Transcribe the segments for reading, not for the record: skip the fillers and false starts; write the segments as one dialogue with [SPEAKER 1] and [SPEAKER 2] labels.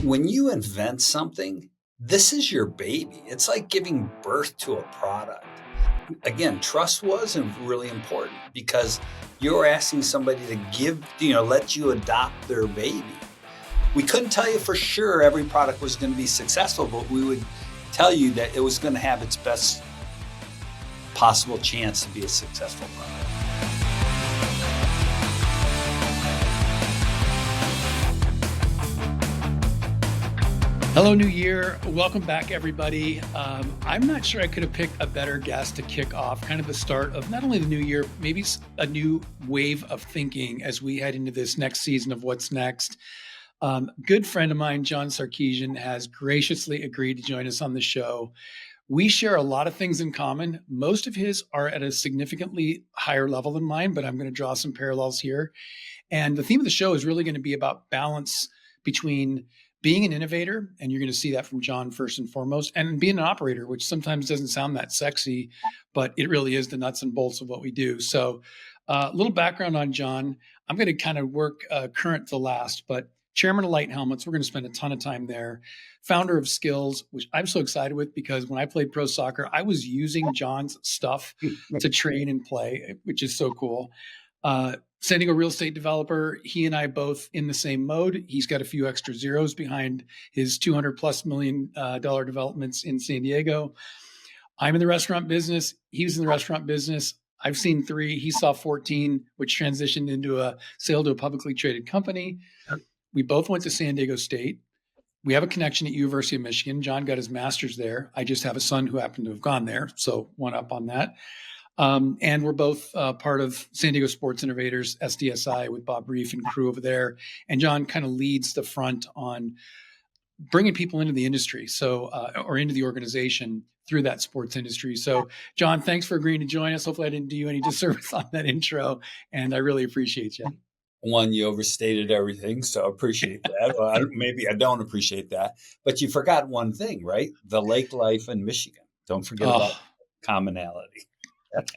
[SPEAKER 1] When you invent something, this is your baby. It's like giving birth to a product. Again, trust was really important because you're asking somebody to let you adopt their baby. We couldn't tell you for sure every product was going to be successful, but we would tell you that it was going to have its best possible chance to be a successful product.
[SPEAKER 2] Hello, New Year. Welcome back, everybody. I'm not sure I could have picked a better guest to kick off kind of the start of not only the new year, maybe a new wave of thinking as we head into this next season of What's Next. Good friend of mine, John Sarkisian, has graciously agreed to join us on the show. We share a lot of things in common. Most of his are at a significantly higher level than mine, but I'm going to draw some parallels here. And the theme of the show is really going to be about balance between being an innovator, and you're going to see that from John first and foremost, and being an operator, which sometimes doesn't sound that sexy, but it really is the nuts and bolts of what we do. So a little background on John. I'm going to kind of work current to last, but chairman of Light Helmets, we're going to spend a ton of time there. Founder of SKLZ, which I'm so excited with because when I played pro soccer, I was using John's stuff to train and play, which is so cool. San Diego real estate developer. He and I both in the same mode. He's got a few extra zeros behind his $200+ million developments in San Diego. I'm in the restaurant business. He was in the restaurant business. I've seen 3. He saw 14, which transitioned into a sale to a publicly traded company. We both went to San Diego State. We have a connection at University of Michigan. John got his master's there. I just have a son who happened to have gone there, so one up on that. And we're both part of San Diego Sports Innovators, SDSI, with Bob Reef and crew over there. And John kind of leads the front on bringing people into the industry, or into the organization through that sports industry. So, John, thanks for agreeing to join us. Hopefully I didn't do you any disservice on that intro, and I really appreciate you.
[SPEAKER 1] One, you overstated everything, so I appreciate that. Well, maybe I don't appreciate that, but you forgot one thing, right? The lake life in Michigan. Don't forget about commonality.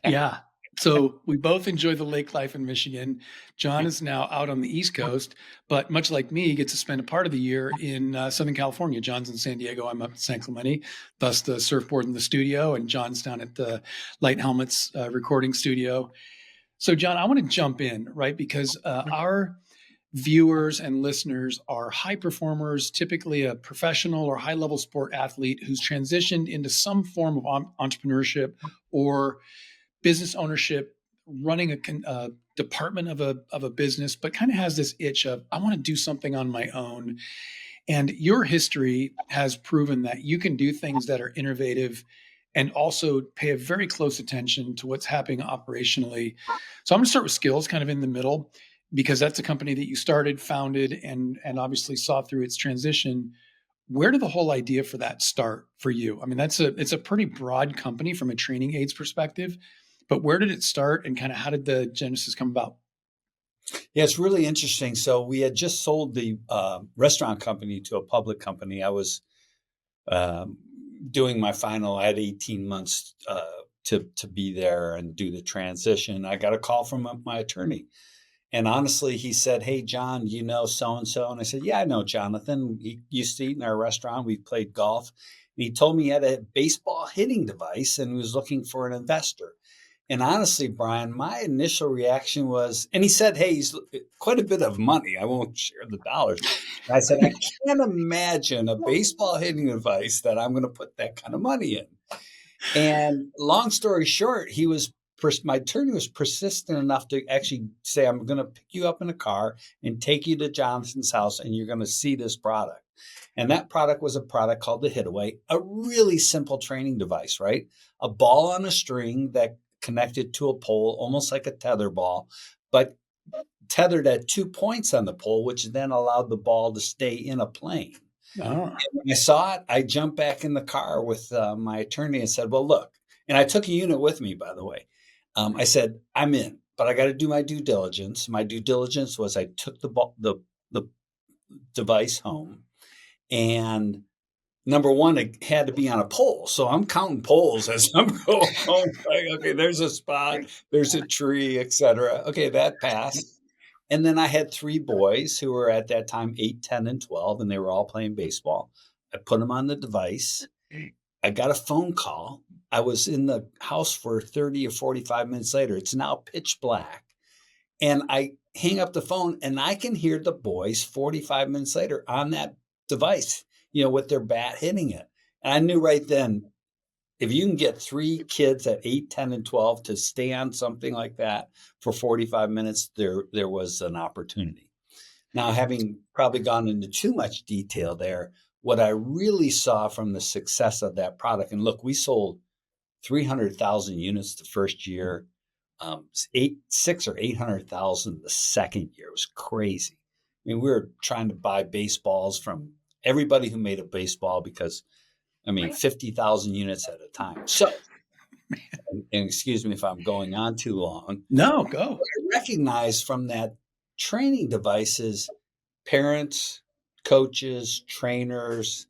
[SPEAKER 2] Yeah. So we both enjoy the lake life in Michigan. John is now out on the East Coast, but much like me, gets to spend a part of the year in Southern California. John's in San Diego. I'm up in San Clemente, thus the surfboard in the studio, and John's down at the Light Helmets recording studio. So, John, I want to jump in, right? Because our viewers and listeners are high performers, typically a professional or high-level sport athlete who's transitioned into some form of entrepreneurship or business ownership, running a department of a business, but kind of has this itch of, I want to do something on my own. And your history has proven that you can do things that are innovative and also pay a very close attention to what's happening operationally. So I'm going to start with SKLZ, kind of in the middle, because that's a company that you started, founded, and obviously saw through its transition. Where did the whole idea for that start for you? I mean, it's a pretty broad company from a training aids perspective, but where did it start and kind of how did the genesis come about?
[SPEAKER 1] Yeah, it's really interesting. So we had just sold the restaurant company to a public company. I was doing my final. I had 18 months to be there and do the transition. I got a call from my attorney. And honestly, he said, "Hey, John, you know so-and-so?" And I said, "Yeah, I know Jonathan. He used to eat in our restaurant. We played golf." And he told me he had a baseball hitting device and was looking for an investor. And honestly, Bryan, my initial reaction was, and he said, "Hey, he's quite a bit of money. I won't share the dollars." And I said, "I can't imagine a baseball hitting device that I'm going to put that kind of money in." And long story short, my attorney was persistent enough to actually say, "I'm going to pick you up in a car and take you to Jonathan's house, and you're going to see this product." And that product was a product called the Hitaway, a really simple training device, right? A ball on a string that connected to a pole, almost like a tether ball, but tethered at 2 points on the pole, which then allowed the ball to stay in a plane.
[SPEAKER 2] Oh.
[SPEAKER 1] When I saw it, I jumped back in the car with my attorney and said, "Well, look," and I took a unit with me, by the way. I said, "I'm in, but I got to do my due diligence." My due diligence was I took the device home, and number one, it had to be on a pole. So I'm counting poles as I'm going home. Like, okay, there's a spot, there's a tree, etc. Okay, that passed. And then I had 3 boys who were at that time 8, 10, and 12, and they were all playing baseball. I put them on the device. I got a phone call. I was in the house for 30 or 45 minutes later. It's now pitch black. And I hang up the phone and I can hear the boys 45 minutes later on that device, with their bat hitting it. And I knew right then, if you can get 3 kids at 8, 10, and 12 to stay on something like that for 45 minutes, there was an opportunity. Now, having probably gone into too much detail there, what I really saw from the success of that product, and look, we sold 300,000 units the first year, 6 or 800,000 the second year. It was crazy. I mean, we were trying to buy baseballs from everybody who made a baseball because, 50,000 units at a time. So, and excuse me if I'm going on too long.
[SPEAKER 2] No, go.
[SPEAKER 1] What I recognize from that training devices, parents, coaches, trainers,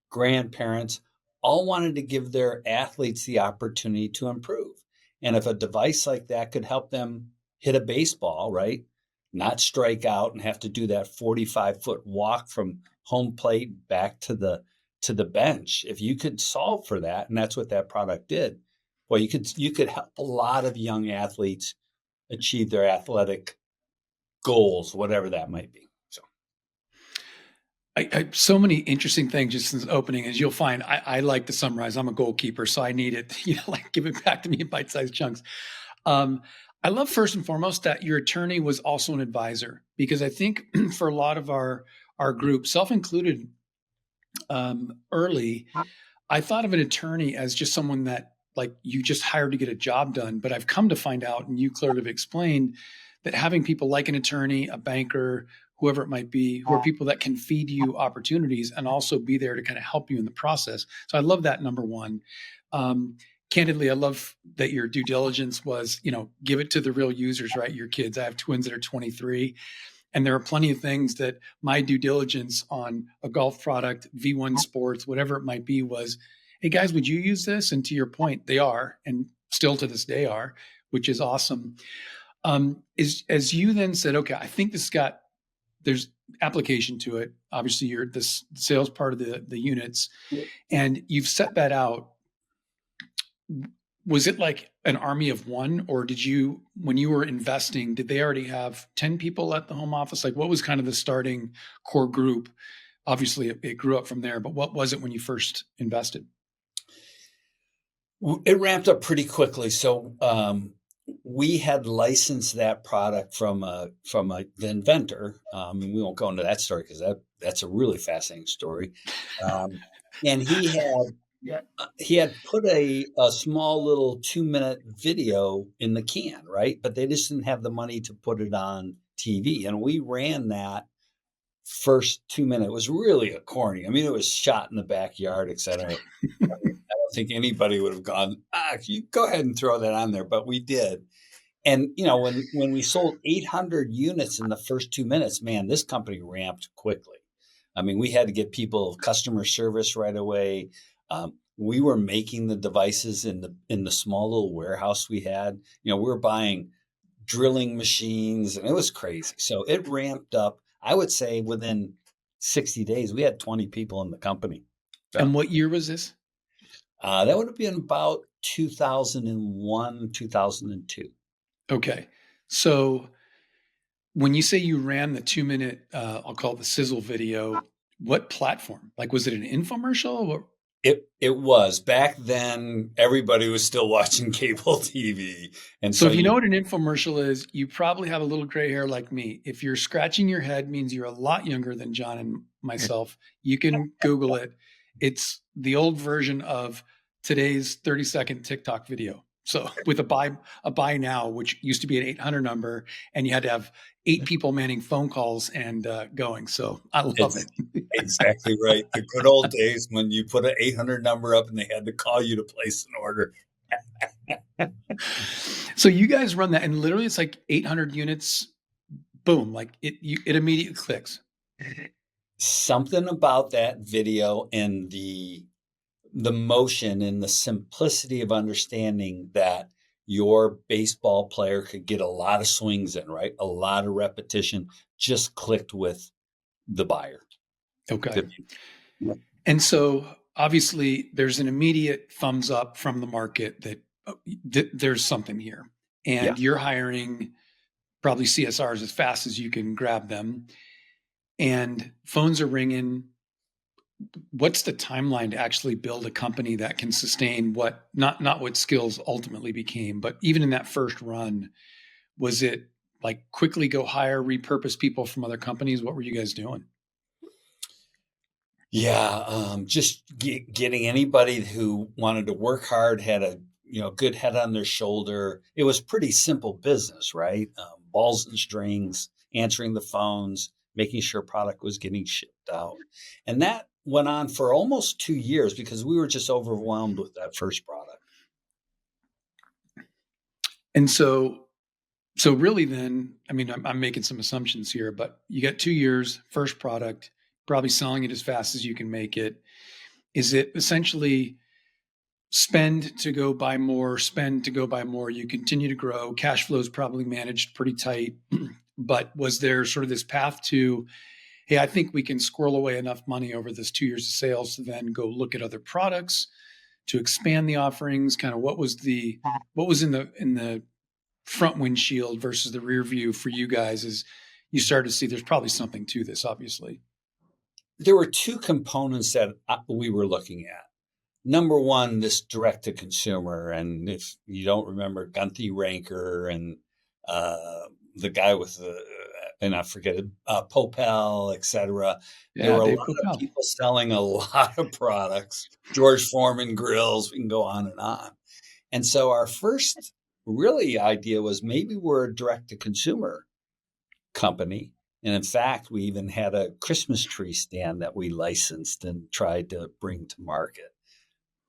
[SPEAKER 1] grandparents all wanted to give their athletes the opportunity to improve. And if a device like that could help them hit a baseball, right, not strike out and have to do that 45-foot walk from home plate back to the bench, if you could solve for that, and that's what that product did, well, you could help a lot of young athletes achieve their athletic goals, whatever that might be. So,
[SPEAKER 2] I so many interesting things just since opening. As you'll find, I like to summarize. I'm a goalkeeper, so I need it, like give it back to me in bite-sized chunks. I love first and foremost that your attorney was also an advisor, because I think for a lot of our group, self-included, early, I thought of an attorney as just someone that like you just hired to get a job done. But I've come to find out, and you clearly have explained, that having people like an attorney, a banker, whoever it might be, who are people that can feed you opportunities and also be there to kind of help you in the process. So I love that, number one. Candidly, I love that your due diligence was, give it to the real users, right? Your kids. I have twins that are 23. And there are plenty of things that my due diligence on a golf product, V1 Sports, whatever it might be, was, hey guys, would you use this? And to your point, they are, and still to this day are, which is awesome. As you then said, okay, I think there's application to it. Obviously, you're the sales part of the units, and you've set that out. Was it like an army of one, or when you were investing, did they already have 10 people at the home office? Like, what was kind of the starting core group? Obviously, it grew up from there, but what was it when you first invested?
[SPEAKER 1] It ramped up pretty quickly. So we had licensed that product from the inventor. And we won't go into that story because that's a really fascinating story. And he had put a small little 2-minute video in the can, right? But they just didn't have the money to put it on TV. And we ran that first 2 minutes. It was really a corny. It was shot in the backyard, et cetera. I don't think anybody would have gone, you go ahead and throw that on there, but we did. And, when we sold 800 units in the first 2 minutes, man, this company ramped quickly. We had to get people customer service right away. We were making the devices in the small little warehouse we had. We were buying drilling machines, and it was crazy. So it ramped up. I would say within 60 days, we had 20 people in the company. So,
[SPEAKER 2] and what year was this?
[SPEAKER 1] That would have been about 2001, 2002.
[SPEAKER 2] Okay. So when you say you ran the 2-minute, I'll call it the sizzle video, what platform? Like, was it an infomercial? Or?
[SPEAKER 1] It was. Back then, everybody was still watching cable TV. And
[SPEAKER 2] so if you know what an infomercial is, you probably have a little gray hair like me. If you're scratching your head, means you're a lot younger than John and myself. You can Google it. It's the old version of today's 30-second TikTok video. So with a buy now, which used to be an 800 number, and you had to have 8 people manning phone calls and going. So I love it.
[SPEAKER 1] Exactly right. The good old days when you put an 800 number up and they had to call you to place an order.
[SPEAKER 2] So you guys run that, and literally it's like 800 units. Boom! Like it immediately clicks.
[SPEAKER 1] Something about that video and the motion and the simplicity of understanding that your baseball player could get a lot of swings in, right? A lot of repetition, just clicked with the buyer.
[SPEAKER 2] Okay. And so obviously there's an immediate thumbs up from the market that there's something here.
[SPEAKER 1] Yeah.
[SPEAKER 2] And you're hiring probably CSRs as fast as you can grab them. And phones are ringing. What's the timeline to actually build a company that can sustain what not what skills ultimately became, but even in that first run, was it like quickly go hire, repurpose people from other companies? What were you guys doing?
[SPEAKER 1] Yeah, just getting anybody who wanted to work hard, had a good head on their shoulder. It was pretty simple business, right? Balls and strings, answering the phones, making sure product was getting shipped out, and that went on for almost 2 years because we were just overwhelmed with that first product.
[SPEAKER 2] And so really then, I mean, I'm making some assumptions here, but you got 2 years, first product, probably selling it as fast as you can make it. Is it essentially spend to go buy more, spend to go buy more? You continue to grow. Cash flow is probably managed pretty tight. But was there sort of this path to, hey, I think we can squirrel away enough money over this 2 years of sales to then go look at other products to expand the offerings? Kind of what was in the front windshield versus the rear view for you guys as you started to see there's probably something to this, obviously?
[SPEAKER 1] There were two components that we were looking at. Number one, this direct to consumer. And if you don't remember Gunthy Ranker and the guy with the, and I forget it, Popel, etc. There
[SPEAKER 2] Yeah,
[SPEAKER 1] were a
[SPEAKER 2] Dave
[SPEAKER 1] lot of
[SPEAKER 2] Coppell.
[SPEAKER 1] people selling a lot of products, George Foreman grills, we can go on and on. And so our first really idea was maybe we're a direct to consumer company. And in fact, we even had a Christmas tree stand that we licensed and tried to bring to market.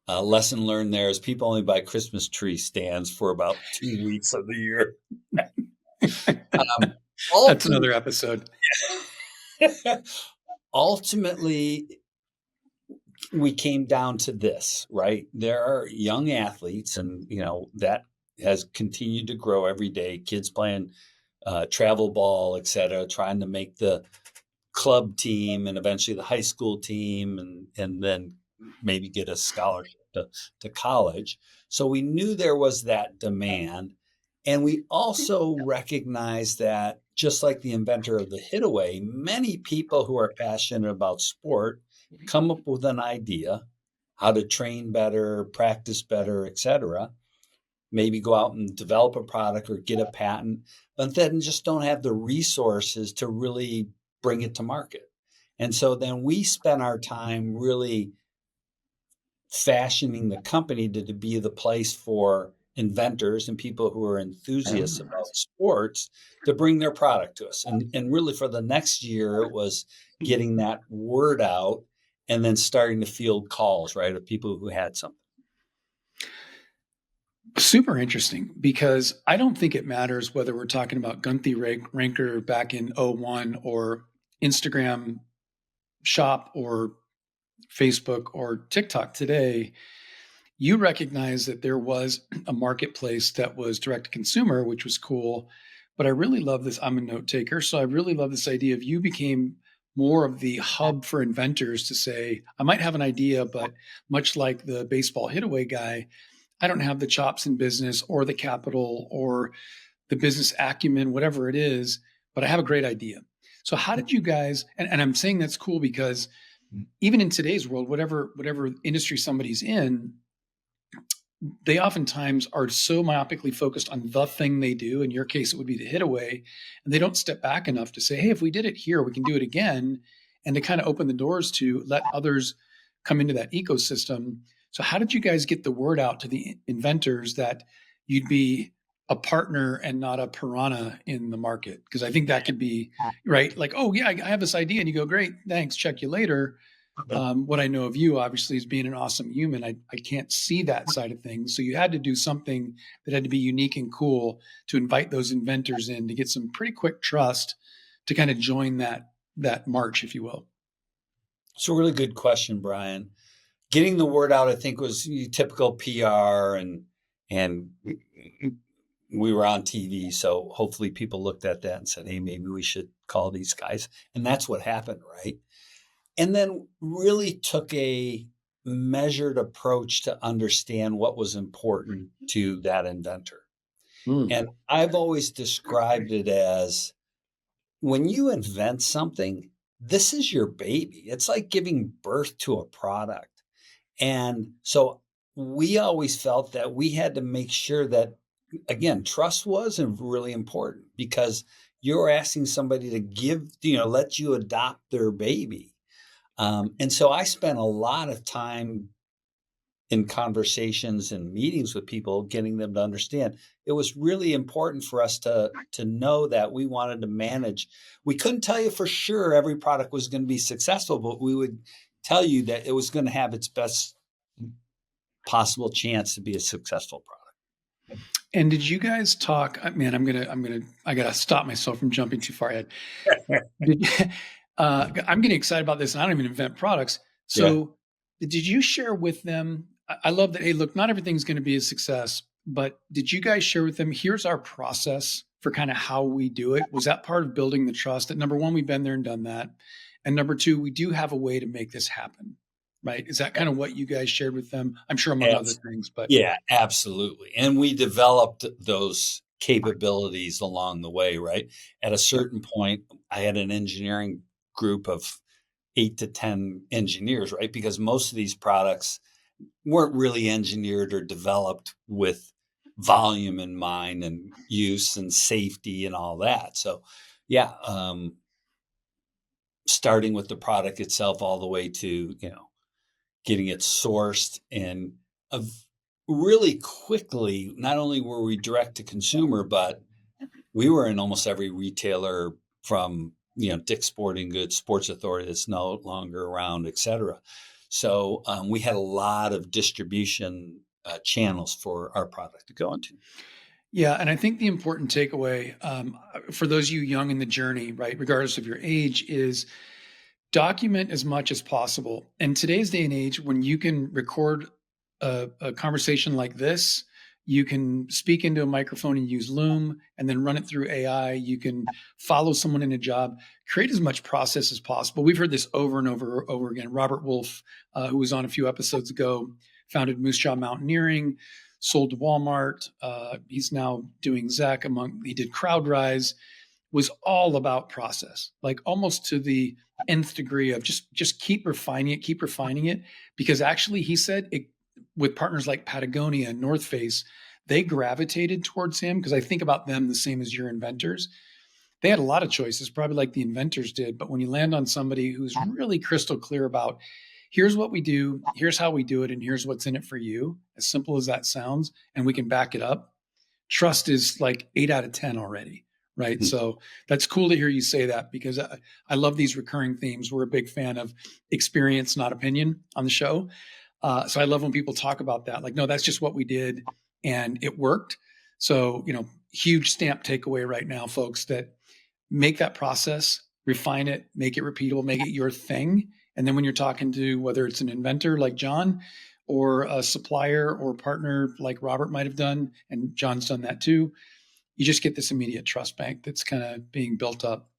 [SPEAKER 1] Lesson learned there is people only buy Christmas tree stands for about 2 weeks of the year.
[SPEAKER 2] That's another episode.
[SPEAKER 1] Ultimately, we came down to this, right? There are young athletes, and that has continued to grow every day. Kids playing travel ball, et cetera, trying to make the club team and eventually the high school team, and then maybe get a scholarship to college. So we knew there was that demand. And we also recognized that just like the inventor of the hitaway, many people who are passionate about sport come up with an idea how to train better, practice better, et cetera, maybe go out and develop a product or get a patent, but then just don't have the resources to really bring it to market. And so then we spent our time really fashioning the company to be the place for inventors and people who are enthusiasts about sports to bring their product to us. And really for the next year, it was getting that word out and then starting to field calls, right, of people who had something.
[SPEAKER 2] Super interesting, because I don't think it matters whether we're talking about Gunthy Ranker back in '01 or Instagram shop or Facebook or TikTok today. You recognize that there was a marketplace that was direct to consumer, which was cool. But I really love this. I'm a note taker. So I really love this idea of you became more of the hub for inventors to say, I might have an idea, but much like the baseball hitaway guy, I don't have the chops in business or the capital or the business acumen, whatever it is, but I have a great idea. So how did you guys, and I'm saying that's cool because even in today's world, whatever industry somebody's in, they oftentimes are so myopically focused on the thing they do. In your case, it would be the hitaway, and they don't step back enough to say, hey, if we did it here, we can do it again, and to kind of open the doors to let others come into that ecosystem. So how did you guys get the word out to the inventors that you'd be a partner and not a piranha in the market? Because I think that could be, right? Like, oh, yeah, I have this idea. And you go, great, thanks, check you later. What I know of you, obviously, is being an awesome human. I can't see that side of things. So you had to do something that had to be unique and cool to invite those inventors in to get some pretty quick trust to kind of join that march, if you will.
[SPEAKER 1] It's a really good question, Bryan. Getting the word out, I think, was typical PR and And we were on TV. So hopefully people looked at that and said, hey, maybe we should call these guys. And that's what happened, right? And then really took a measured approach to understand what was important to that inventor.
[SPEAKER 2] Mm.
[SPEAKER 1] And I've always described it as when you invent something, this is your baby. It's like giving birth to a product. And so we always felt that we had to make sure that, again, trust was really important because you're asking somebody to let you adopt their baby. And so I spent a lot of time in conversations and meetings with people, getting them to understand it was really important for us to know that we wanted to manage. We couldn't tell you for sure every product was going to be successful, but we would tell you that it was going to have its best possible chance to be a successful product.
[SPEAKER 2] And did you guys talk? Man, I gotta stop myself from jumping too far ahead. I'm getting excited about this, and I don't even invent products.
[SPEAKER 1] Yeah.
[SPEAKER 2] So, did you share with them? I love that. Hey, look, not everything's going to be a success, but did you guys share with them? Here's our process for kind of how we do it. Was that part of building the trust? That number one, we've been there and done that, and number two, we do have a way to make this happen. Right? Is that kind of what you guys shared with them? I'm sure among other things, but
[SPEAKER 1] yeah, absolutely. And we developed those capabilities along the way, right? At a certain point, I had an engineering group of 8 to 10 engineers, right? Because most of these products weren't really engineered or developed with volume in mind and use and safety and all that. So, yeah, starting with the product itself all the way to, getting it sourced and really quickly, not only were we direct to consumer, but we were in almost every retailer from, Dick's Sporting Goods, Sports Authority that's no longer around, et cetera. So we had a lot of distribution channels for our product to go into.
[SPEAKER 2] yeah, and I think the important takeaway for those of you young in the journey, right, regardless of your age, is document as much as possible. In today's day and age, when you can record a conversation like this, you can speak into a microphone and use Loom and then run it through AI. You can follow someone in a job, create as much process as possible. We've heard this over and over again. Robert Wolf, who was on a few episodes ago, founded Moose Jaw Mountaineering, sold to Walmart. He's now doing Zach he did CrowdRise, was all about process, like almost to the nth degree of just keep refining it. Because actually, he said with partners like Patagonia and North Face, they gravitated towards him because I think about them the same as your inventors. They had a lot of choices, probably like the inventors did. But when you land on somebody who's really crystal clear about here's what we do, here's how we do it, and here's what's in it for you, as simple as that sounds, and we can back it up, trust is like 8 out of 10 already. Right. So that's cool to hear you say that because I love these recurring themes. We're a big fan of experience, not opinion on the show. So I love when people talk about that. Like, no, that's just what we did and it worked. So, huge stamp takeaway right now, folks, that make that process, refine it, make it repeatable, make it your thing. And then when you're talking to whether it's an inventor like John or a supplier or partner like Robert might have done, and John's done that too, you just get this immediate trust bank that's kind of being built up.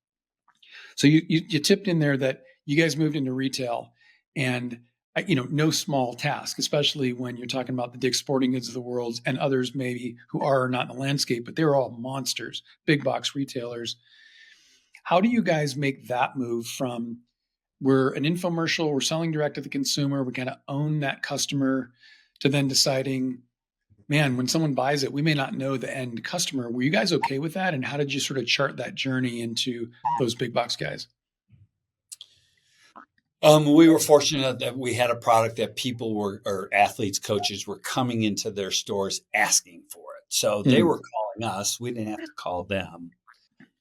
[SPEAKER 2] So you tipped in there that you guys moved into retail, and no small task, especially when you're talking about the Dick's Sporting Goods of the world and others maybe who are not in the landscape, but they're all monsters, big box retailers. How do you guys make that move from we're an infomercial, we're selling direct to the consumer, we kind of own that customer, to then deciding, man, when someone buys it, we may not know the end customer. Were you guys okay with that? And how did you sort of chart that journey into those big box guys?
[SPEAKER 1] We were fortunate that we had a product that or athletes, coaches were coming into their stores asking for it. So they were calling us. We didn't have to call them.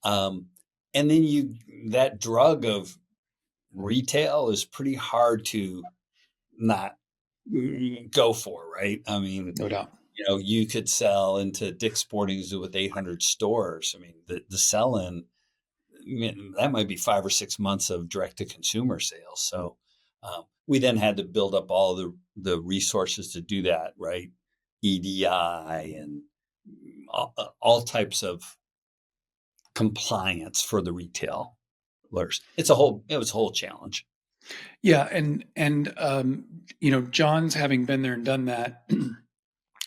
[SPEAKER 1] And then that drug of retail is pretty hard to not go for, right? I mean,
[SPEAKER 2] No doubt.
[SPEAKER 1] You could sell into Dick's Sporting Goods with 800 stores. I mean, the sell-in, that might be 5 or 6 months of direct-to-consumer sales. So we then had to build up all the resources to do that, right? EDI and all types of compliance for the retailers. It was a whole challenge.
[SPEAKER 2] Yeah, and John's having been there and done that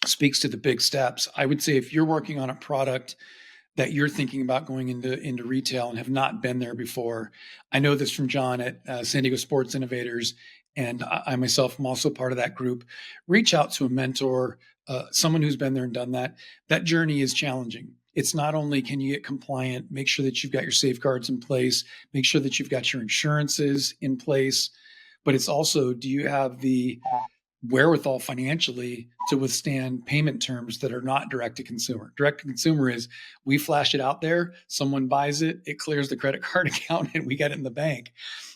[SPEAKER 2] speaks to the big steps. I would say if you're working on a product that you're thinking about going into retail and have not been there before, I know this from John at San Diego Sports Innovators, and I myself am also part of that group. Reach out to a mentor, someone who's been there and done that. That journey is challenging. It's not only can you get compliant, make sure that you've got your safeguards in place, make sure that you've got your insurances in place, but it's also, do you have the wherewithal financially to withstand payment terms that are not direct to consumer. Direct to consumer is we flash it out there, someone buys it, it clears the credit card account, and we get it in the bank.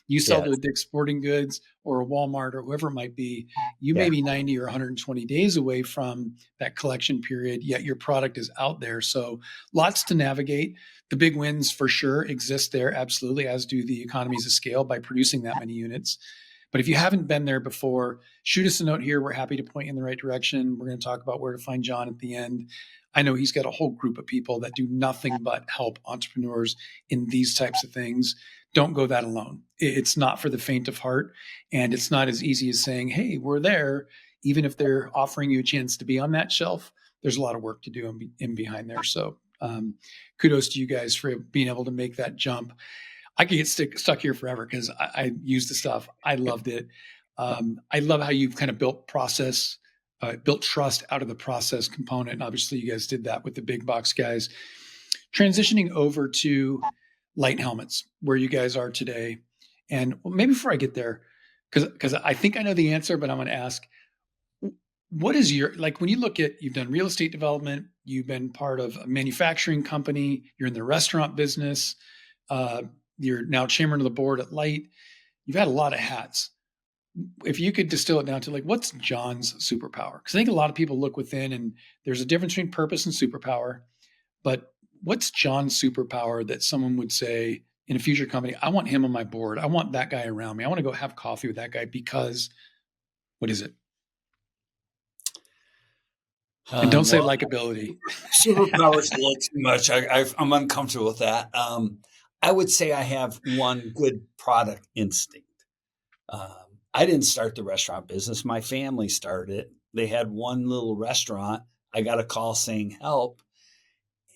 [SPEAKER 2] You sell to a Dick's Sporting Goods or a Walmart or whoever it might be, you may be 90 or 120 days away from that collection period, yet your product is out there. So lots to navigate. The big wins for sure exist there, absolutely, as do the economies of scale by producing that many units. But if you haven't been there before, shoot us a note here. We're happy to point you in the right direction. We're going to talk about where to find John at the end. I know he's got a whole group of people that do nothing but help entrepreneurs in these types of things. Don't go that alone. It's not for the faint of heart. And it's not as easy as saying, hey, we're there. Even if they're offering you a chance to be on that shelf, there's a lot of work to do in behind there. So kudos to you guys for being able to make that jump. I could get stuck here forever because I use the stuff. I loved it. I love how you've kind of built trust out of the process component. And obviously you guys did that with the big box guys. Transitioning over to light helmets, where you guys are today. And maybe before I get there, because I think I know the answer, but I'm going to ask, what is when you look at, you've done real estate development, you've been part of a manufacturing company, you're in the restaurant business, you're now chairman of the board at Light. You've had a lot of hats. If you could distill it down to what's John's superpower? Because I think a lot of people look within and there's a difference between purpose and superpower. But what's John's superpower that someone would say in a future company, I want him on my board. I want that guy around me. I want to go have coffee with that guy because what is it? And don't say likability.
[SPEAKER 1] Superpower is a little too much. I'm uncomfortable with that. I would say I have one good product instinct. I didn't start the restaurant business. My family started it. They had one little restaurant. I got a call saying help.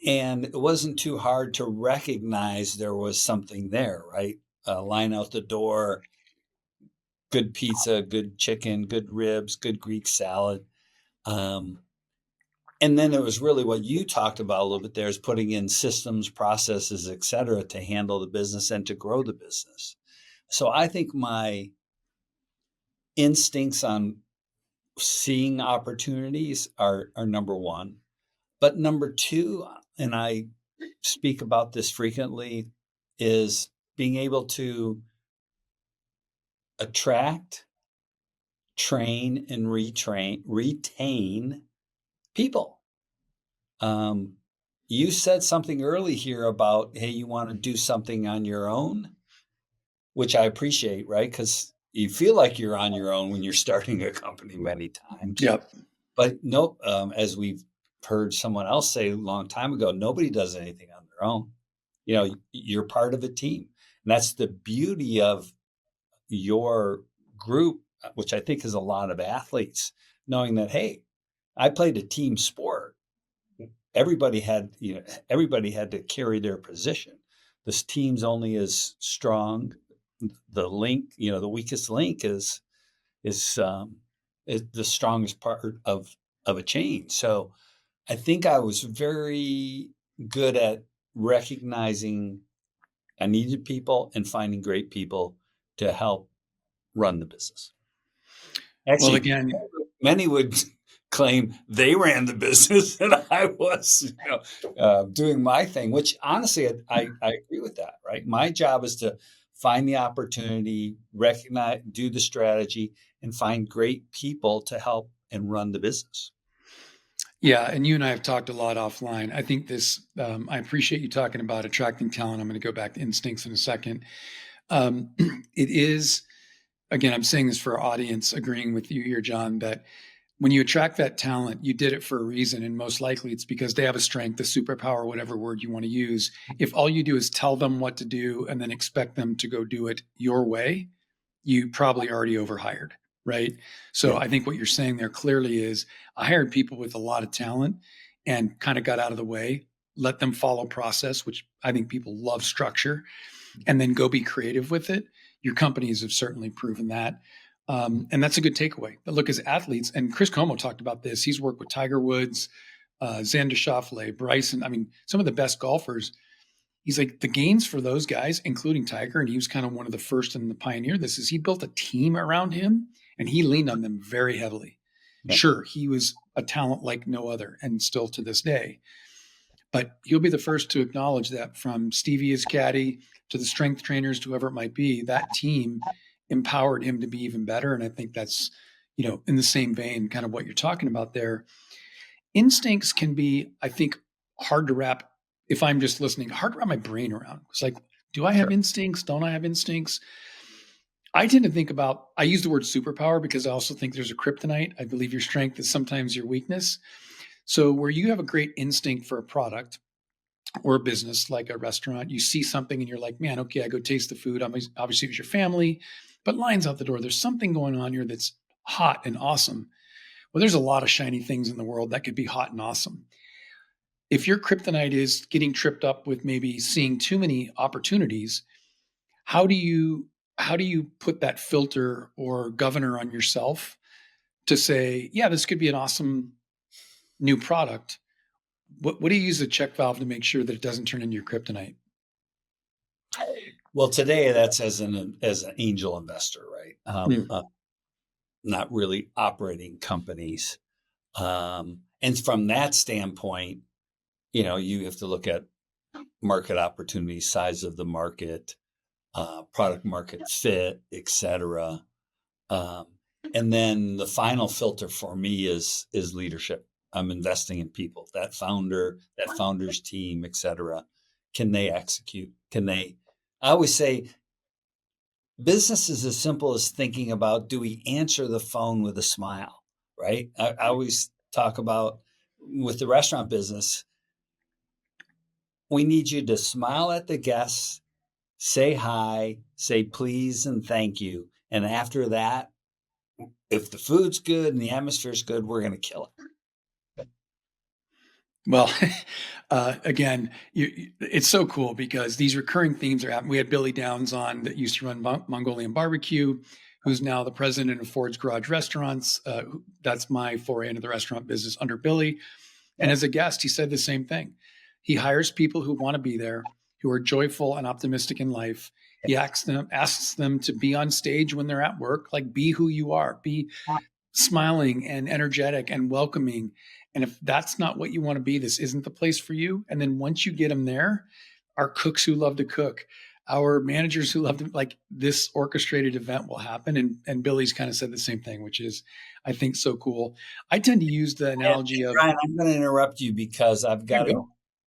[SPEAKER 1] And it wasn't too hard to recognize there was something there, right? Line out the door, good pizza, good chicken, good ribs, good Greek salad. And then it was really what you talked about a little bit there is putting in systems, processes, et cetera, to handle the business and to grow the business. So I think my instincts on seeing opportunities are number one. But number two, and I speak about this frequently, is being able to attract, train, and retain people. You said something early here about, hey, you want to do something on your own, which I appreciate, right? Because you feel like you're on your own when you're starting a company many times.
[SPEAKER 2] Yep.
[SPEAKER 1] But no, as we've heard someone else say a long time ago, nobody does anything on their own. You're part of a team. And that's the beauty of your group, which I think is a lot of athletes, knowing that, hey, I played a team sport. Everybody had to carry their position. This team's only as strong. The link, the weakest link is the strongest part of a chain. So I think I was very good at recognizing I needed people and finding great people to help run the business. Actually,
[SPEAKER 2] well, again,
[SPEAKER 1] many would claim they ran the business and I was doing my thing, which honestly, I agree with that, right? My job is to find the opportunity, recognize, do the strategy, and find great people to help and run the business.
[SPEAKER 2] Yeah. And you and I have talked a lot offline. I think I appreciate you talking about attracting talent. I'm going to go back to instincts in a second. It is, again, I'm saying this for our audience, agreeing with you here, John, that when you attract that talent, you did it for a reason. And most likely it's because they have a strength, a superpower, whatever word you want to use. If all you do is tell them what to do and then expect them to go do it your way, you probably already overhired, right? So
[SPEAKER 1] Yeah.
[SPEAKER 2] I think what you're saying there clearly is I hired people with a lot of talent and kind of got out of the way, let them follow process, which I think people love structure, and then go be creative with it. Your companies have certainly proven that. And that's a good takeaway. But look, as athletes, and Chris Como talked about this, he's worked with Tiger Woods, Xander Schauffele, Bryson. I mean, some of the best golfers. He's like, the gains for those guys, including Tiger, and he was kind of one of the first and the pioneer. This is he built a team around him and he leaned on them very heavily.
[SPEAKER 1] Yeah.
[SPEAKER 2] Sure, he was a talent like no other, and still to this day. But he'll be the first to acknowledge that from Stevie, his caddy, to the strength trainers, to whoever it might be, that team empowered him to be even better. And I think that's, in the same vein, kind of what you're talking about there. Instincts can be, I think, hard to wrap, if I'm just listening, hard to wrap my brain around. It's like, do I have instincts? Don't I have instincts? I tend to think about, I use the word superpower because I also think there's a kryptonite. I believe your strength is sometimes your weakness. So where you have a great instinct for a product or a business like a restaurant, you see something and you're like, man, okay, I go taste the food. Obviously it was your family, but lines out the door. There's something going on here that's hot and awesome. Well, there's a lot of shiny things in the world that could be hot and awesome. If your kryptonite is getting tripped up with maybe seeing too many opportunities, how do you put that filter or governor on yourself to say, yeah, this could be an awesome new product? What do you use a check valve to make sure that it doesn't turn into your kryptonite?
[SPEAKER 1] Well, today that's as an angel investor, right? Not really operating companies. And from that standpoint, you have to look at market opportunity, size of the market, product market fit, et cetera. And then the final filter for me is leadership. I'm investing in people, that founder's team, et cetera. Can they execute? I always say business is as simple as thinking about, do we answer the phone with a smile, right? I always talk about with the restaurant business, we need you to smile at the guests, say hi, say please and thank you. And after that, if the food's good and the atmosphere's good, we're going to kill it.
[SPEAKER 2] Well, again, it's so cool because these recurring themes are happening. We had Billy Downs on that used to run Mongolian Barbecue, who's now the president of Ford's Garage Restaurants. That's my foray into the restaurant business under Billy. And as a guest, he said the same thing. He hires people who want to be there, who are joyful and optimistic in life. He asks them to be on stage when they're at work, like be who you are, be smiling and energetic and welcoming. And if that's not what you want to be, this isn't the place for you. And then once you get them there, our cooks who love to cook, our managers who love to, like, this orchestrated event will happen. And Billy's kind of said the same thing, which is, I think, so cool. I tend to use the analogy of
[SPEAKER 1] Bryan, I'm going to interrupt you because I've got to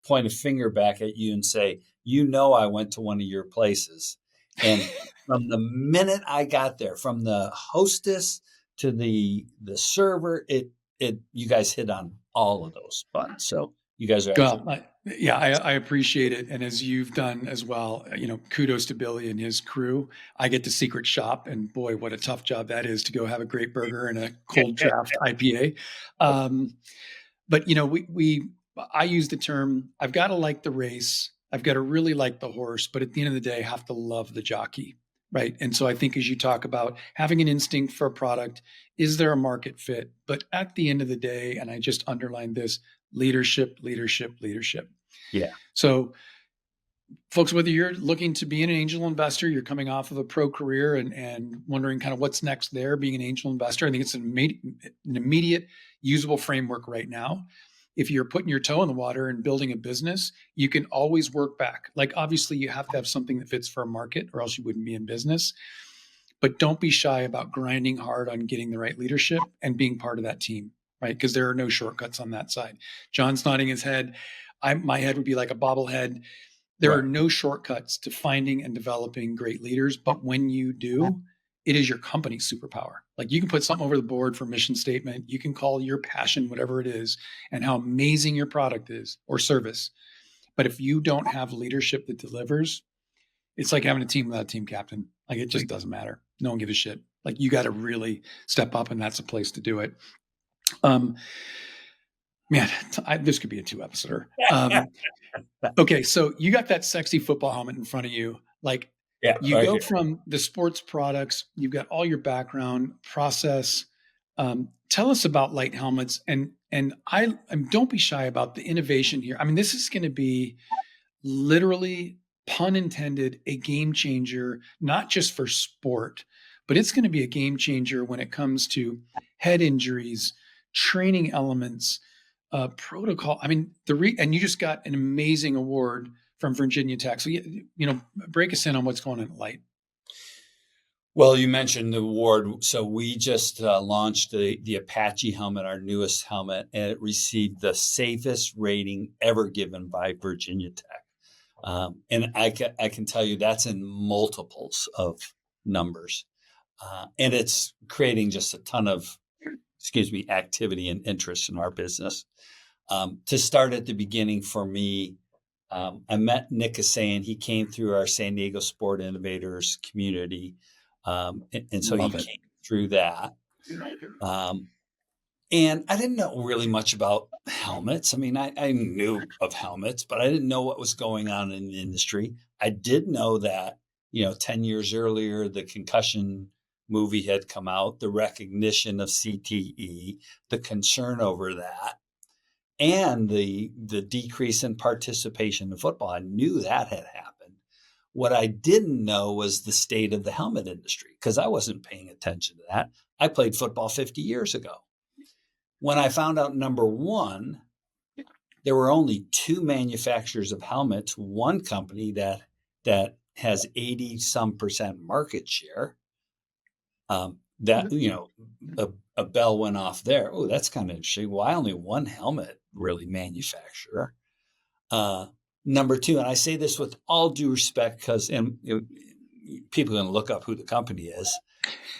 [SPEAKER 1] point a finger back at you and say, I went to one of your places. And from the minute I got there, from the hostess to the server, you guys hit on all of those buttons. So you guys are
[SPEAKER 2] I appreciate it. And as you've done as well, kudos to Billy and his crew. I get to secret shop, and boy, what a tough job that is to go have a great burger and a cold draft IPA. But I use the term, I've got to like the race. I've got to really like the horse, but at the end of the day, I have to love the jockey. Right. And so I think as you talk about having an instinct for a product, is there a market fit? But at the end of the day, and I just underlined this, leadership.
[SPEAKER 1] Yeah.
[SPEAKER 2] So folks, whether you're looking to be an angel investor, you're coming off of a pro career and wondering kind of what's next there, being an angel investor, I think it's an immediate usable framework right now. If you're putting your toe in the water and building a business, you can always work back. Like, obviously you have to have something that fits for a market or else you wouldn't be in business, but don't be shy about grinding hard on getting the right leadership and being part of that team, right? Because there are no shortcuts on that side. John's nodding his head. My head would be like a bobblehead. There are no shortcuts to finding and developing great leaders, but when you do, it is your company's superpower. Like you can put something over the board for mission statement. You can call your passion, whatever it is, and how amazing your product is or service. But if you don't have leadership that delivers, it's like having a team without a team captain. Like it just doesn't matter. No one gives a shit. Like you got to really step up, and that's a place to do it. Man, this could be a 2-episoder. Okay, so you got that sexy football helmet in front of you. Like you go from the sports products, you've got all your background process. Tell us about Light Helmets, and don't be shy about the innovation here. I mean, this is going to be literally, pun intended, a game changer, not just for sport, but it's going to be a game changer when it comes to head injuries, training elements, protocol. I mean, and you just got an amazing award from Virginia Tech. So, break us in on what's going on at Light.
[SPEAKER 1] Well, you mentioned the award. So we just launched the Apache helmet, our newest helmet, and it received the safest rating ever given by Virginia Tech. And I can tell you that's in multiples of numbers. And it's creating just a ton of, activity and interest in our business. To start at the beginning for me, I met Nick Kasayan. He came through our San Diego Sport Innovators community. And so he came through that. And I didn't know really much about helmets. I mean, I knew of helmets, but I didn't know what was going on in the industry. I did know that, 10 years earlier, the concussion movie had come out, the recognition of CTE, the concern over that, and the decrease in participation in football. I knew that had happened. What I didn't know was the state of the helmet industry, because I wasn't paying attention to that. I played football 50 years ago. When I found out, number one, there were only 2 manufacturers of helmets, one company that has 80% market share. A bell went off there. Oh, that's kind of interesting. Why only one helmet really manufacturer? Number 2, and I say this with all due respect, because people are going to look up who the company is.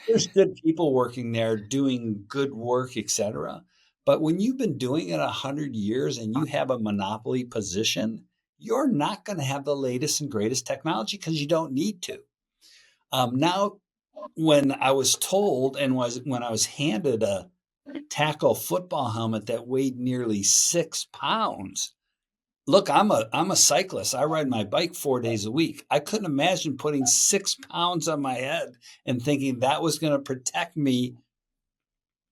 [SPEAKER 1] There's good people working there doing good work, et cetera. But when you've been doing it 100 years and you have a monopoly position, you're not going to have the latest and greatest technology because you don't need to. Now, when I was told when I was handed a tackle football helmet that weighed nearly 6 pounds, look, I'm a cyclist. I ride my bike 4 days a week. I couldn't imagine putting 6 pounds on my head and thinking that was going to protect me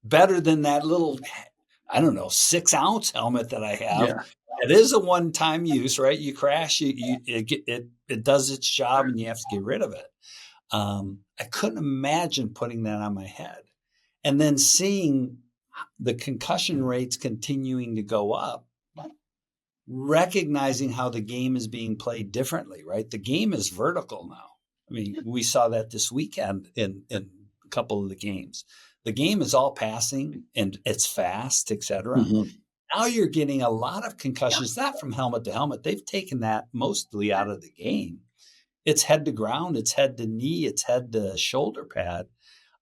[SPEAKER 1] better than that little, 6-ounce helmet that I have. Yeah. It is a one-time use, right? You crash, it does its job, and you have to get rid of it. I couldn't imagine putting that on my head, and then seeing the concussion rates continuing to go up. Recognizing how the game is being played differently, right? The game is vertical now. I mean, we saw that this weekend in a couple of the games. The game is all passing and it's fast, et cetera. Mm-hmm. Now you're getting a lot of concussions, not from helmet to helmet. They've taken that mostly out of the game. It's head to ground, it's head to knee, it's head to shoulder pad.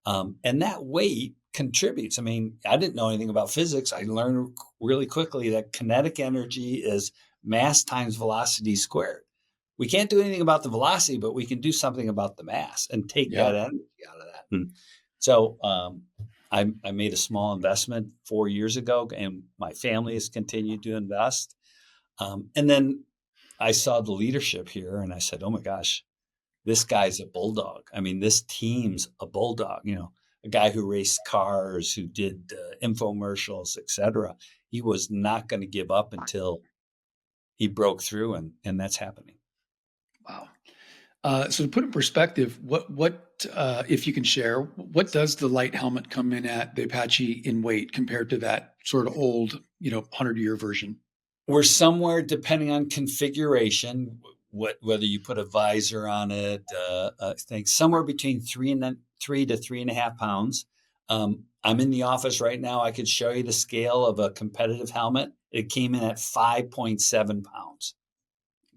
[SPEAKER 1] And that weight contributes. I mean, I didn't know anything about physics. I learned really quickly that kinetic energy is mass times velocity squared. We can't do anything about the velocity, but we can do something about the mass and take that energy out of that. And so I made a small investment 4 years ago, and my family has continued to invest. And then I saw the leadership here, and I said, oh my gosh, this guy's a bulldog. I mean, this team's a bulldog, a guy who raced cars, who did infomercials, et cetera. He was not going to give up until he broke through, and that's happening.
[SPEAKER 2] Wow. So to put in perspective, what if you can share, what does the Light helmet come in at, the Apache, in weight compared to that sort of old, 100-year version?
[SPEAKER 1] We're somewhere, depending on configuration, whether you put a visor on it, I think somewhere between 3 to 3.5 pounds. I'm in the office right now. I could show you the scale of a competitive helmet. It came in at 5.7 pounds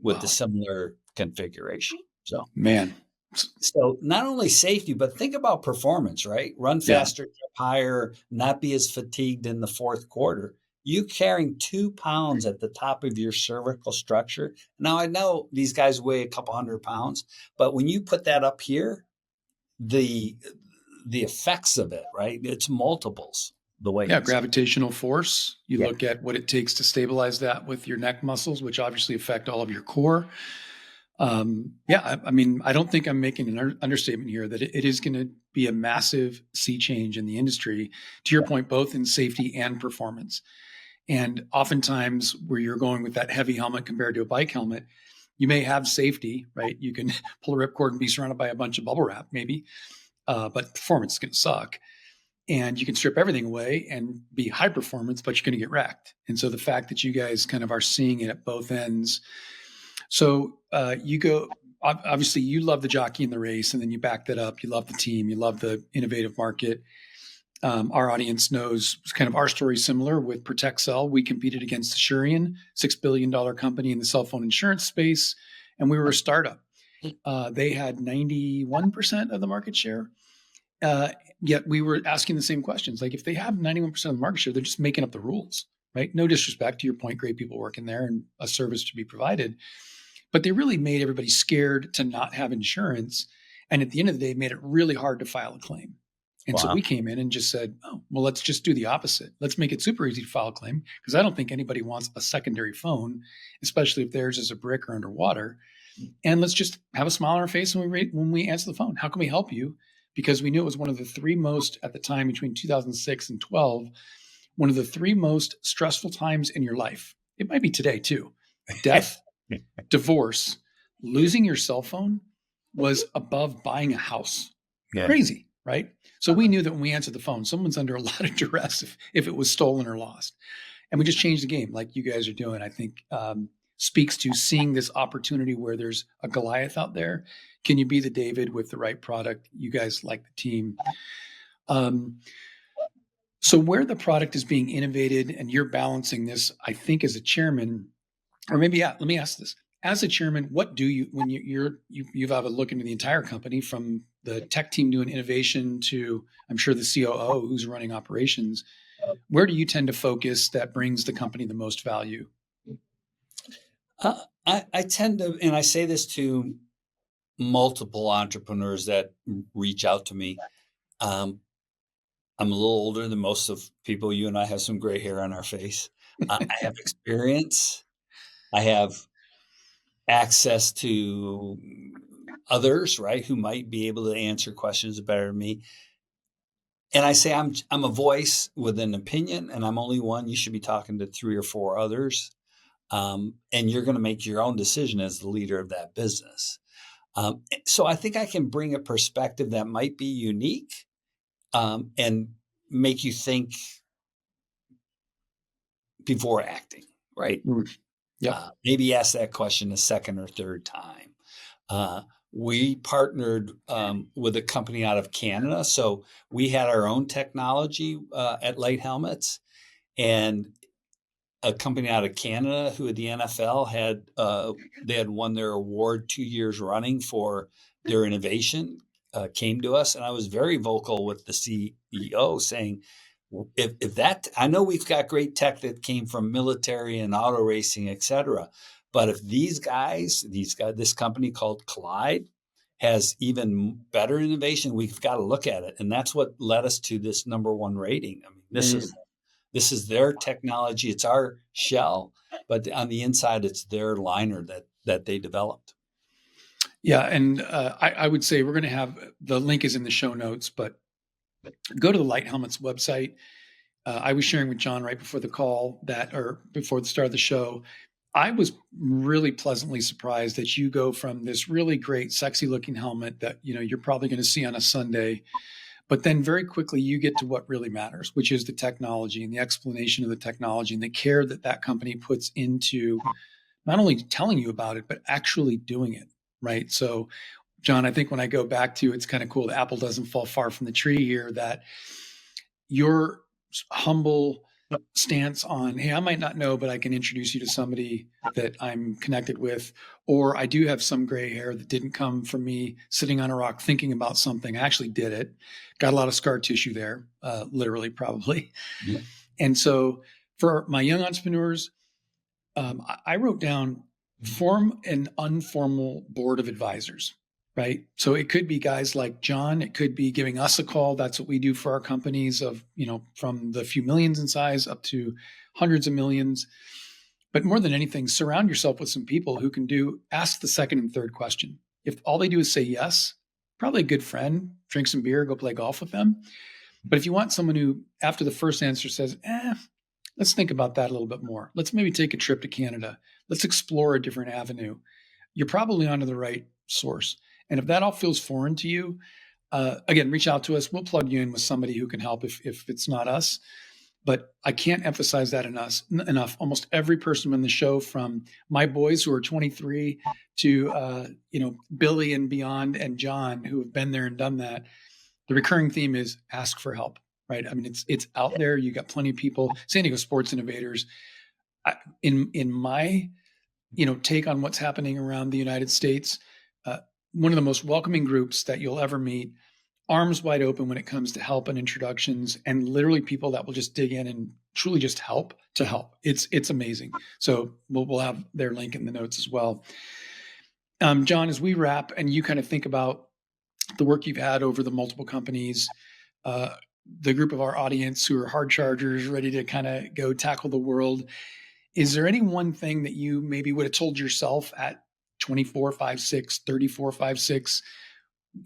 [SPEAKER 1] with the similar configuration. So,
[SPEAKER 2] man,
[SPEAKER 1] So not only safety, but think about performance, right? Run
[SPEAKER 2] Yeah.
[SPEAKER 1] faster, jump higher, not be as fatigued in the fourth quarter. You carrying 2 pounds at the top of your cervical structure. Now I know these guys weigh a couple 100 pounds, but when you put that up here, the the effects of it, right? It's multiples the
[SPEAKER 2] Yeah,
[SPEAKER 1] weight.
[SPEAKER 2] gravitational force. You
[SPEAKER 1] Yeah.
[SPEAKER 2] look at what it takes to stabilize that with your neck muscles, which obviously affect all of your core. I mean, I don't think I'm making an understatement here that it is going to be a massive sea change in the industry, to your point, both in safety and performance. And oftentimes, where you're going with that heavy helmet compared to a bike helmet, you may have safety, right? You can pull a ripcord and be surrounded by a bunch of bubble wrap, maybe, but performance is going to suck. And you can strip everything away and be high performance, but you're going to get wrecked. And so the fact that you guys kind of are seeing it at both ends. So you go, obviously, you love the jockey in the race, and then you back that up. You love the team, you love the innovative market. Our audience knows kind of our story similar with Protect Cell. We competed against Asurion, $6 billion company in the cell phone insurance space, and we were a startup. They had 91% of the market share. Yet we were asking the same questions. Like, if they have 91% of the market share, they're just making up the rules, right? No disrespect to your point, great people working there and a service to be provided. But they really made everybody scared to not have insurance. And at the end of the day, made it really hard to file a claim. And so
[SPEAKER 1] Wow.
[SPEAKER 2] we came in and just said, oh, well, let's just do the opposite. Let's make it super easy to file a claim, because I don't think anybody wants a secondary phone, especially if theirs is a brick or underwater. And let's just have a smile on our face when we answer the phone. How can we help you? Because we knew it was one of the three most, at the time between 2006 and 12, one of the three most stressful times in your life. It might be today too. Death, divorce, losing your cell phone was above buying a house.
[SPEAKER 1] Yeah.
[SPEAKER 2] Crazy, right? So we knew that when we answered the phone, someone's under a lot of duress if it was stolen or lost. And we just changed the game like you guys are doing. I think speaks to seeing this opportunity where there's a Goliath out there. Can you be the David with the right product? You guys like the team. So where the product is being innovated and you're balancing this, I think as a chairman, or maybe let me ask this. As a chairman, what do you, when you've had a look into the entire company, from the tech team doing innovation to, I'm sure, the COO who's running operations, where do you tend to focus that brings the company the most value?
[SPEAKER 1] I tend to, and I say this to multiple entrepreneurs that reach out to me. I'm a little older than most of people. You and I have some gray hair on our face. I have experience. I have access to others, right, who might be able to answer questions better than me. And I say I'm a voice with an opinion, and I'm only one. You should be talking to 3 or 4 others, and you're going to make your own decision as the leader of that business. So I think I can bring a perspective that might be unique, and make you think before acting, right?
[SPEAKER 2] Yep.
[SPEAKER 1] Maybe ask that question a second or third time. We partnered with a company out of Canada, so we had our own technology at Light Helmets, and a company out of Canada who the NFL had they had won their award 2 years running for their innovation, came to us, and I was very vocal with the CEO saying, if that, I know we've got great tech that came from military and auto racing, et cetera, but if this company called Collide has even better innovation, we've got to look at it. And that's what led us to this #1 rating. I mean, this is their technology. It's our shell, but on the inside, it's their liner that they developed.
[SPEAKER 2] Yeah. And I would say we're going to have, the link is in the show notes, but go to the Light Helmets website. I was sharing with John right before the call or before the start of the show, I was really pleasantly surprised that you go from this really great, sexy looking helmet that, you're probably going to see on a Sunday, but then very quickly you get to what really matters, which is the technology and the explanation of the technology and the care that company puts into not only telling you about it, but actually doing it. Right. So, John, I think when I go back to, it's kind of cool. The apple doesn't fall far from the tree here, that your humble stance on, hey, I might not know, but I can introduce you to somebody that I'm connected with, or I do have some gray hair that didn't come from me sitting on a rock thinking about something. I actually did it. Got a lot of scar tissue there, literally, probably.
[SPEAKER 1] Yeah.
[SPEAKER 2] And so for my young entrepreneurs, I wrote down form an informal board of advisors, right? So it could be guys like John. It could be giving us a call. That's what we do for our companies of, from the few millions in size up to hundreds of millions. But more than anything, surround yourself with some people who can ask the second and third question. If all they do is say yes, probably a good friend, drink some beer, go play golf with them. But if you want someone who, after the first answer, says, let's think about that a little bit more. Let's maybe take a trip to Canada. Let's explore a different avenue. You're probably onto the right source. And if that all feels foreign to you, again, reach out to us. We'll plug you in with somebody who can help if it's not us. But I can't emphasize that enough. Almost every person on the show, from my boys who are 23 to Billy and beyond, and John, who have been there and done that, the recurring theme is ask for help. Right. I mean, it's out there. You got plenty of people. San Diego sports innovators. In my, take on what's happening around the United States, one of the most welcoming groups that you'll ever meet, arms wide open when it comes to help and introductions, and literally people that will just dig in and truly just help to help. It's amazing. So we'll have their link in the notes as well. John, as we wrap and you kind of think about the work you've had over the multiple companies, the group of our audience who are hard chargers ready to kind of go tackle the world, is there any one thing that you maybe would have told yourself at 24, 5, 6, 34, 5, 6,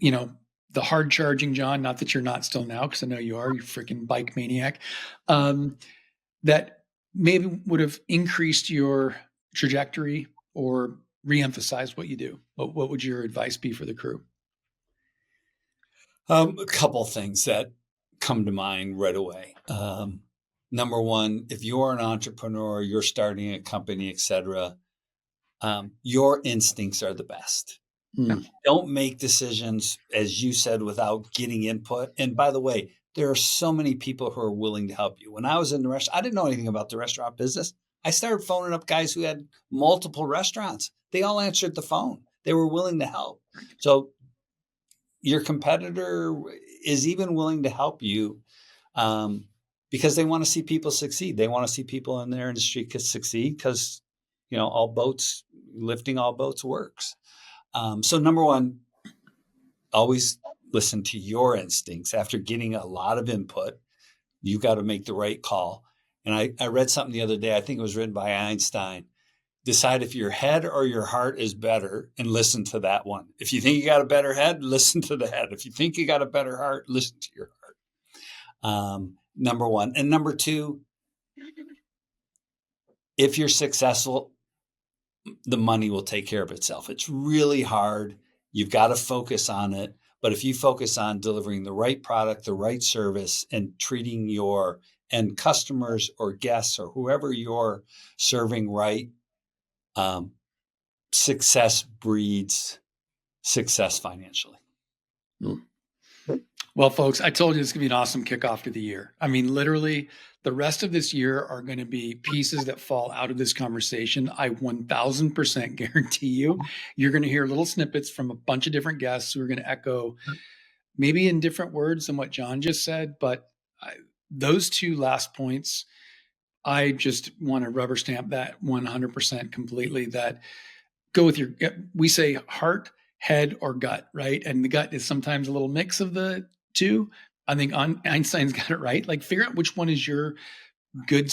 [SPEAKER 2] the hard charging John, not that you're not still now, because I know you are, you freaking bike maniac, that maybe would have increased your trajectory or reemphasized what you do? What would your advice be for the crew?
[SPEAKER 1] A couple things that come to mind right away. Number one, if you're an entrepreneur, you're starting a company, etc., your instincts are the best. Don't make decisions, as you said, without getting input. And by the way, there are so many people who are willing to help you. When I was in the restaurant, I didn't know anything about the restaurant business. I started phoning up guys who had multiple restaurants. They all answered the phone. They were willing to help. So your competitor is even willing to help you because they want to see people succeed. They want to see people in their industry succeed because, lifting all boats works. So number one, always listen to your instincts. After getting a lot of input, you got to make the right call. And I read something the other day, I think it was written by Einstein. Decide if your head or your heart is better and listen to that one. If you think you got a better head, listen to the head. If you think you got a better heart, listen to your heart. Number one. And number two, if you're successful, the money will take care of itself. It's really hard. You've got to focus on it. But if you focus on delivering the right product, the right service, and treating your end customers or guests or whoever you're serving right, success breeds success financially.
[SPEAKER 2] Well, folks, I told you it's going to be an awesome kickoff to the year. I mean, literally, the rest of this year are going to be pieces that fall out of this conversation. I 1000% guarantee you, you're going to hear little snippets from a bunch of different guests who are going to echo maybe in different words than what John just said. But those two last points, I just want to rubber stamp that 100% completely, that go with we say heart, head, or gut, right? And the gut is sometimes a little mix of the two. I think Einstein's got it right. Like, figure out which one is your good,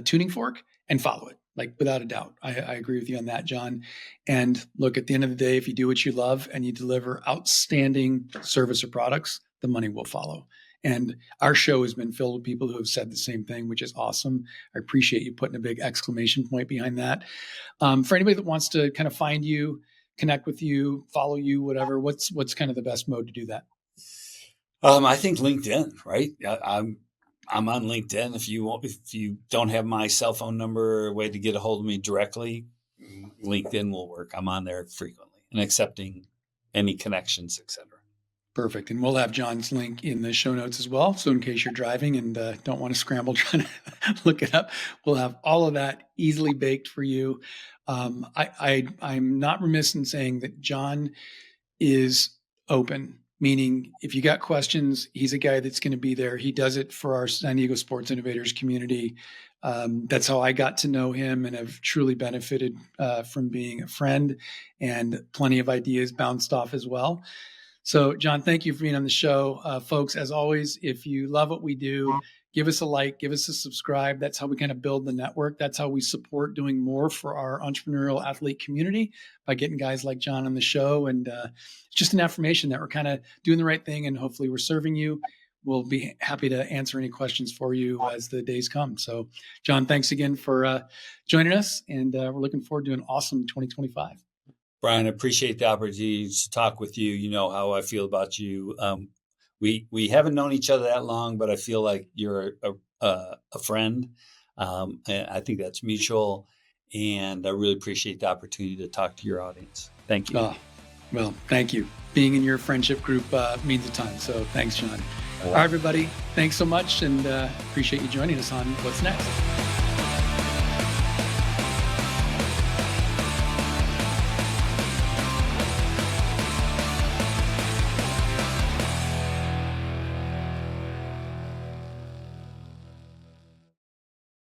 [SPEAKER 2] tuning fork and follow it. Like, without a doubt. I agree with you on that, John. And look, at the end of the day, if you do what you love and you deliver outstanding service or products, the money will follow. And our show has been filled with people who have said the same thing, which is awesome. I appreciate you putting a big exclamation point behind that. For anybody that wants to kind of find you, connect with you, follow you, whatever, what's kind of the best mode to do that?
[SPEAKER 1] I think LinkedIn, right? I'm on LinkedIn. If you don't have my cell phone number or a way to get a hold of me directly, LinkedIn will work. I'm on there frequently and accepting any connections, etc.
[SPEAKER 2] Perfect. And we'll have John's link in the show notes as well. So in case you're driving and don't want to scramble trying to look it up, we'll have all of that easily baked for you. I'm not remiss in saying that John is open, meaning if you got questions, he's a guy that's going to be there. He does it for our San Diego sports innovators community. That's how I got to know him and have truly benefited from being a friend, and plenty of ideas bounced off as well. So, John, thank you for being on the show. Folks, as always, if you love what we do, give us a like, give us a subscribe. That's how we kind of build the network. That's how we support doing more for our entrepreneurial athlete community, by getting guys like John on the show. And it's just an affirmation that we're kind of doing the right thing, and hopefully we're serving you. We'll be happy to answer any questions for you as the days come. So, John, thanks again for joining us, and we're looking forward to an awesome 2025.
[SPEAKER 1] Bryan, I appreciate the opportunity to talk with you. You know how I feel about you. We haven't known each other that long, but I feel like you're a friend. And I think that's mutual. And I really appreciate the opportunity to talk to your audience. Thank you.
[SPEAKER 2] Well, thank you. Being in your friendship group means a ton. So thanks, John. All right, everybody. Thanks so much, and appreciate you joining us on What's Next.